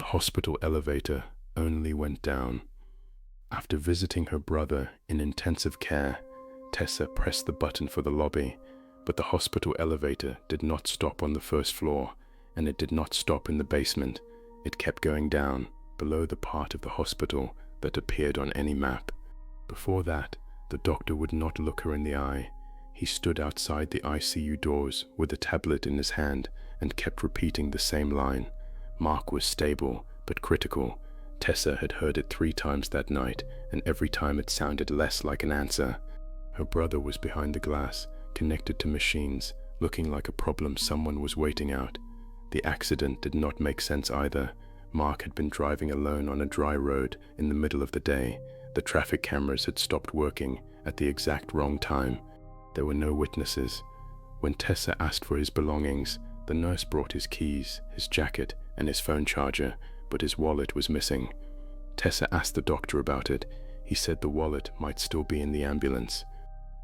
hospital elevator only went down. After visiting her brother in intensive care, Tessa pressed the button for the lobby, but the hospital elevator did not stop on the first floor, and it did not stop in the basement. It kept going down, below the part of the hospital that appeared on any map. Before that, the doctor would not look her in the eye. He stood outside the ICU doors with a tablet in his hand and kept repeating the same line. Mark was stable, but critical. Tessa had heard it 3 times that night, and every time it sounded less like an answer. Her brother was behind the glass, connected to machines, looking like a problem someone was waiting out. The accident did not make sense either. Mark had been driving alone on a dry road in the middle of the day. The traffic cameras had stopped working at the exact wrong time. There were no witnesses. When Tessa asked for his belongings, the nurse brought his keys, his jacket, and his phone charger, but his wallet was missing. Tessa asked the doctor about it. He said the wallet might still be in the ambulance.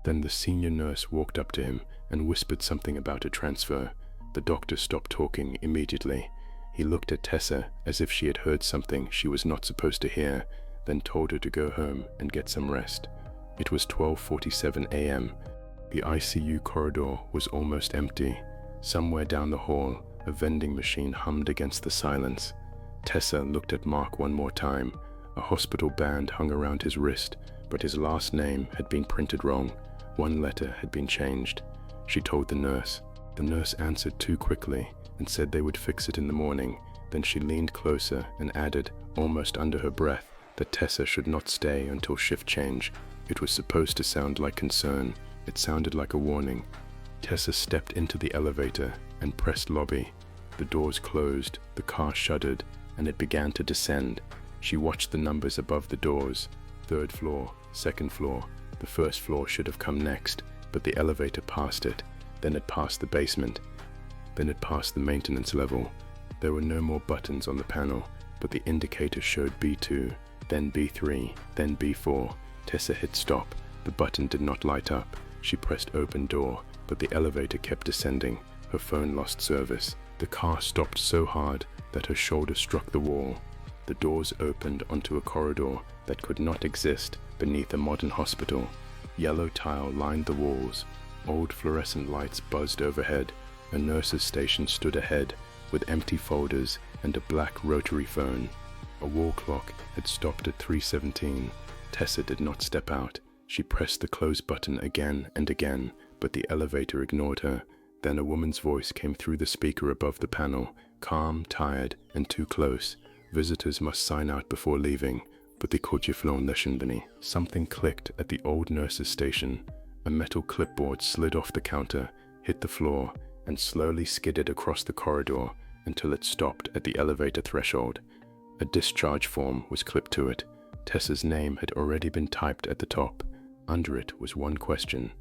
Then the senior nurse walked up to him and whispered something about a transfer. The doctor stopped talking immediately. He looked at Tessa as if she had heard something she was not supposed to hear, then told her to go home and get some rest. It was 12:47 a.m. The ICU corridor was almost empty. Somewhere down the hall, a vending machine hummed against the silence. Tessa looked at Mark one more time. A hospital band hung around his wrist, but his last name had been printed wrong. One letter had been changed. She told the nurse. The nurse answered too quickly and said they would fix it in the morning. Then she leaned closer and added, almost under her breath, that Tessa should not stay until shift change. It was supposed to sound like concern. It sounded like a warning. Tessa stepped into the elevator and pressed lobby. The doors closed, the car shuddered, and it began to descend. She watched the numbers above the doors. 3rd floor, 2nd floor. The 1st floor should have come next, but the elevator passed it. Then it passed the basement. Then it passed the maintenance level. There were no more buttons on the panel, but the indicator showed B2, then B3, then B4. Tessa hit stop. The button did not light up. She pressed open door, but the elevator kept descending. Her phone lost service. The car stopped so hard that her shoulder struck the wall. The doors opened onto a corridor that could not exist beneath a modern hospital. Yellow tile lined the walls. Old fluorescent lights buzzed overhead. A nurse's station stood ahead, with empty folders and a black rotary phone. A wall clock had stopped at 3:17. Tessa did not step out. She pressed the close button again and again, but the elevator ignored her. Then a woman's voice came through the speaker above the panel, calm, tired, and too close. Visitors must sign out before leaving, but the kodjiflon leshendani. Something clicked at the old nurse's station. A metal clipboard slid off the counter, hit the floor, and slowly skidded across the corridor until it stopped at the elevator threshold. A discharge form was clipped to it. Tessa's name had already been typed at the top. Under it was one question.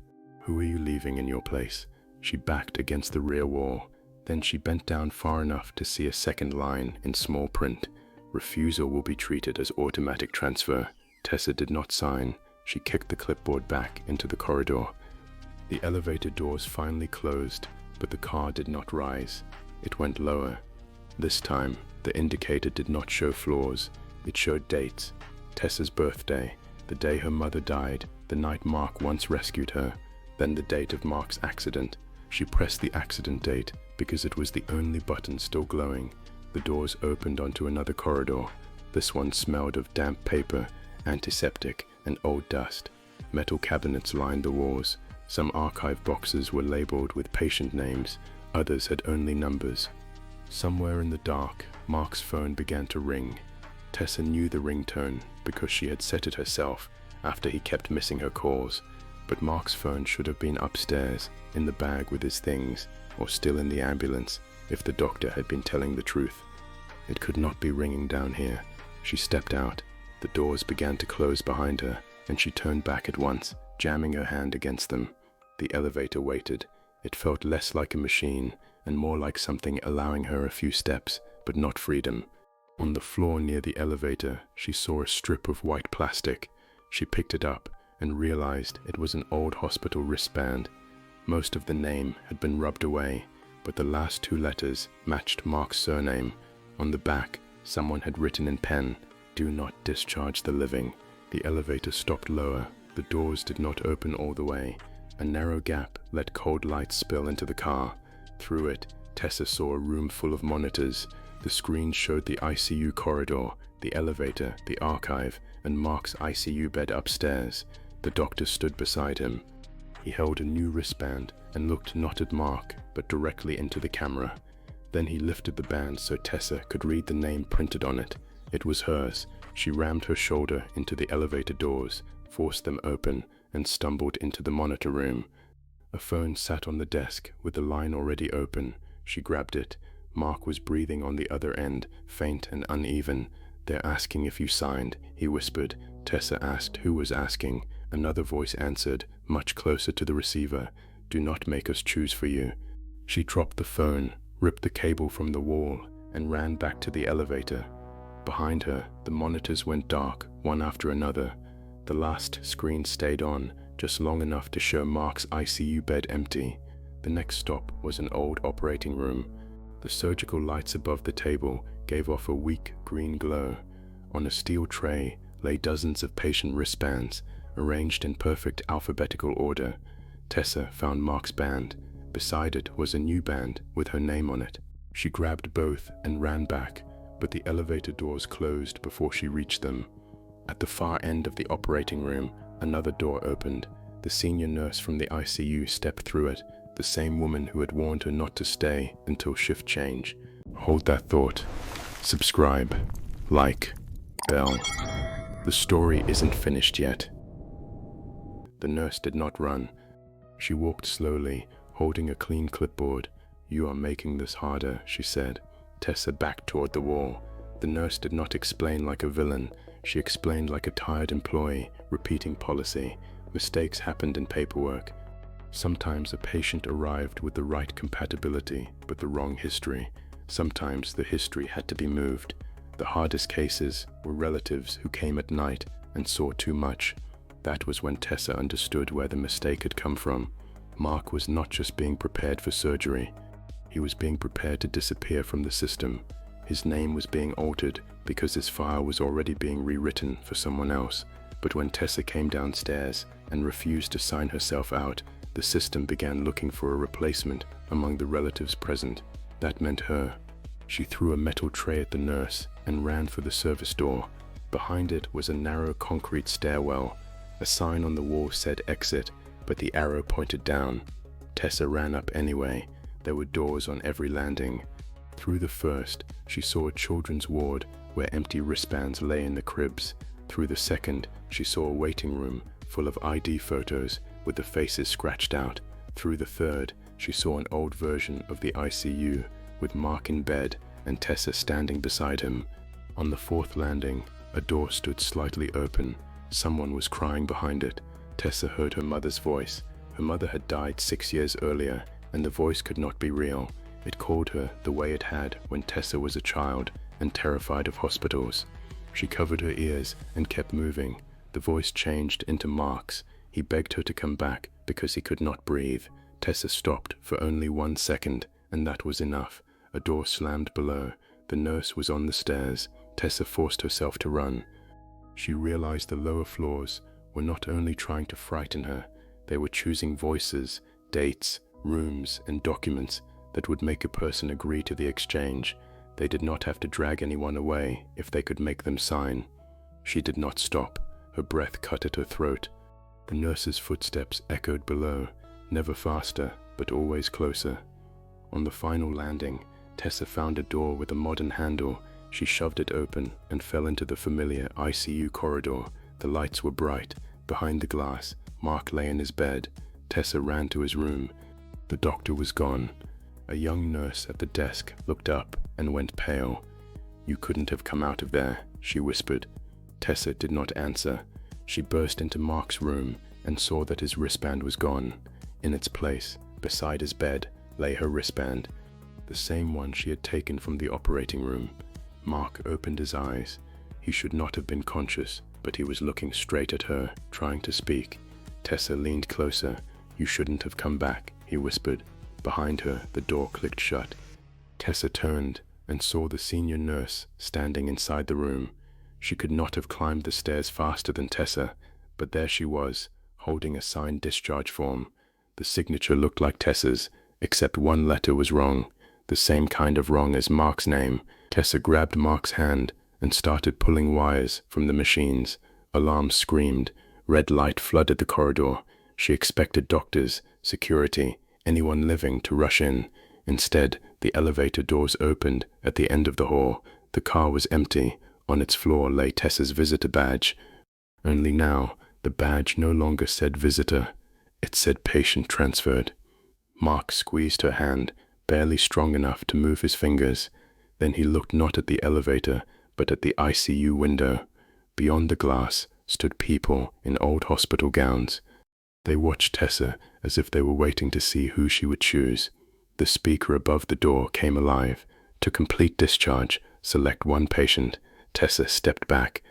Who are you leaving in your place? She backed against the rear wall. Then she bent down far enough to see a second line in small print. Refusal will be treated as automatic transfer. Tessa did not sign. She kicked the clipboard back into the corridor. The elevator doors finally closed, but the car did not rise. It went lower. This time, the indicator did not show floors. It showed dates. Tessa's birthday, the day her mother died, the night Mark once rescued her, then the date of Mark's accident. She pressed the accident date because it was the only button still glowing. The doors opened onto another corridor. This one smelled of damp paper, antiseptic, and old dust. Metal cabinets lined the walls. Some archive boxes were labeled with patient names. Others had only numbers. Somewhere in the dark, Mark's phone began to ring. Tessa knew the ringtone because she had set it herself after he kept missing her calls. But Mark's phone should have been upstairs, in the bag with his things, or still in the ambulance, if the doctor had been telling the truth. It could not be ringing down here. She stepped out. The doors began to close behind her, and she turned back at once, jamming her hand against them. The elevator waited. It felt less like a machine, and more like something allowing her a few steps, but not freedom. On the floor near the elevator, she saw a strip of white plastic. She picked it up and realized it was an old hospital wristband. Most of the name had been rubbed away, but the last 2 letters matched Mark's surname. On the back, Someone had written in pen, "Do not discharge the living." The elevator stopped lower. The doors did not open all the way. A narrow gap let cold light spill into the car. Through it, Tessa saw a room full of monitors. The screen showed the ICU corridor, the elevator, the archive, and Mark's ICU bed upstairs. The doctor stood beside him. He held a new wristband and looked not at Mark, but directly into the camera. Then he lifted the band so Tessa could read the name printed on it. It was hers. She rammed her shoulder into the elevator doors, forced them open, and stumbled into the monitor room. A phone sat on the desk with the line already open. She grabbed it. Mark was breathing on the other end, faint and uneven. "They're asking if you signed," he whispered. Tessa asked who was asking. Another voice answered, much closer to the receiver. "Do not make us choose for you." She dropped the phone, ripped the cable from the wall, and ran back to the elevator. Behind her, the monitors went dark, one after another. The last screen stayed on, just long enough to show Mark's ICU bed empty. The next stop was an old operating room. The surgical lights above the table gave off a weak green glow. On a steel tray lay dozens of patient wristbands, arranged in perfect alphabetical order. Tessa found Mark's band. Beside it was a new band with her name on it. She grabbed both and ran back, but the elevator doors closed before she reached them. At the far end of the operating room, another door opened. The senior nurse from the ICU stepped through it, the same woman who had warned her not to stay until shift change. Hold that thought. Subscribe, like, bell. The story isn't finished yet. The nurse did not run. She walked slowly, holding a clean clipboard. "You are making this harder," she said. Tessa backed toward the wall. The nurse did not explain like a villain. She explained like a tired employee, repeating policy. Mistakes happened in paperwork. Sometimes a patient arrived with the right compatibility, but the wrong history. Sometimes the history had to be moved. The hardest cases were relatives who came at night and saw too much. That was when Tessa understood where the mistake had come from. Mark was not just being prepared for surgery. He was being prepared to disappear from the system. His name was being altered because his file was already being rewritten for someone else. But when Tessa came downstairs and refused to sign herself out, the system began looking for a replacement among the relatives present. That meant her. She threw a metal tray at the nurse and ran for the service door. Behind it was a narrow concrete stairwell. A sign on the wall said exit, but the arrow pointed down. Tessa ran up anyway. There were doors on every landing. Through the first, she saw a children's ward where empty wristbands lay in the cribs. Through the second, she saw a waiting room full of ID photos with the faces scratched out. Through the third, she saw an old version of the ICU with Mark in bed and Tessa standing beside him. On the fourth landing, a door stood slightly open. Someone was crying behind it. Tessa heard her mother's voice. Her mother had died 6 years earlier, and the voice could not be real. It called her the way it had when Tessa was a child and terrified of hospitals. She covered her ears and kept moving. The voice changed into Mark's. He begged her to come back because he could not breathe. Tessa stopped for only 1 second, and that was enough. A door slammed below. The nurse was on the stairs. Tessa forced herself to run. She realized the lower floors were not only trying to frighten her, they were choosing voices, dates, rooms, and documents that would make a person agree to the exchange. They did not have to drag anyone away if they could make them sign. She did not stop. Her breath cut at her throat. The nurse's footsteps echoed below, never faster, but always closer. On the final landing, Tessa found a door with a modern handle. She shoved it open and fell into the familiar ICU corridor. The lights were bright. Behind the glass, Mark lay in his bed. Tessa ran to his room. The doctor was gone. A young nurse at the desk looked up and went pale. "You couldn't have come out of there," she whispered. Tessa did not answer. She burst into Mark's room and saw that his wristband was gone. In its place, beside his bed, lay her wristband, the same one she had taken from the operating room. Mark opened his eyes. He should not have been conscious, but he was looking straight at her, trying to speak. Tessa leaned closer. "You shouldn't have come back," he whispered. Behind her, the door clicked shut. Tessa turned. and saw the senior nurse standing inside the room. She could not have climbed the stairs faster than Tessa, but there she was, holding a signed discharge form. The signature looked like Tessa's, except one letter was wrong, the same kind of wrong as Mark's name. Tessa grabbed Mark's hand and started pulling wires from the machines. Alarms screamed. Red light flooded the corridor. She expected doctors, security, anyone living to rush in. Instead, the elevator doors opened at the end of the hall. The car was empty. On its floor lay Tessa's visitor badge. Only now, the badge no longer said visitor. It said patient transferred. Mark squeezed her hand, barely strong enough to move his fingers. Then he looked not at the elevator, but at the ICU window. Beyond the glass stood people in old hospital gowns. They watched Tessa as if they were waiting to see who she would choose. The speaker above the door came alive. To complete discharge, select one patient. Tessa stepped back,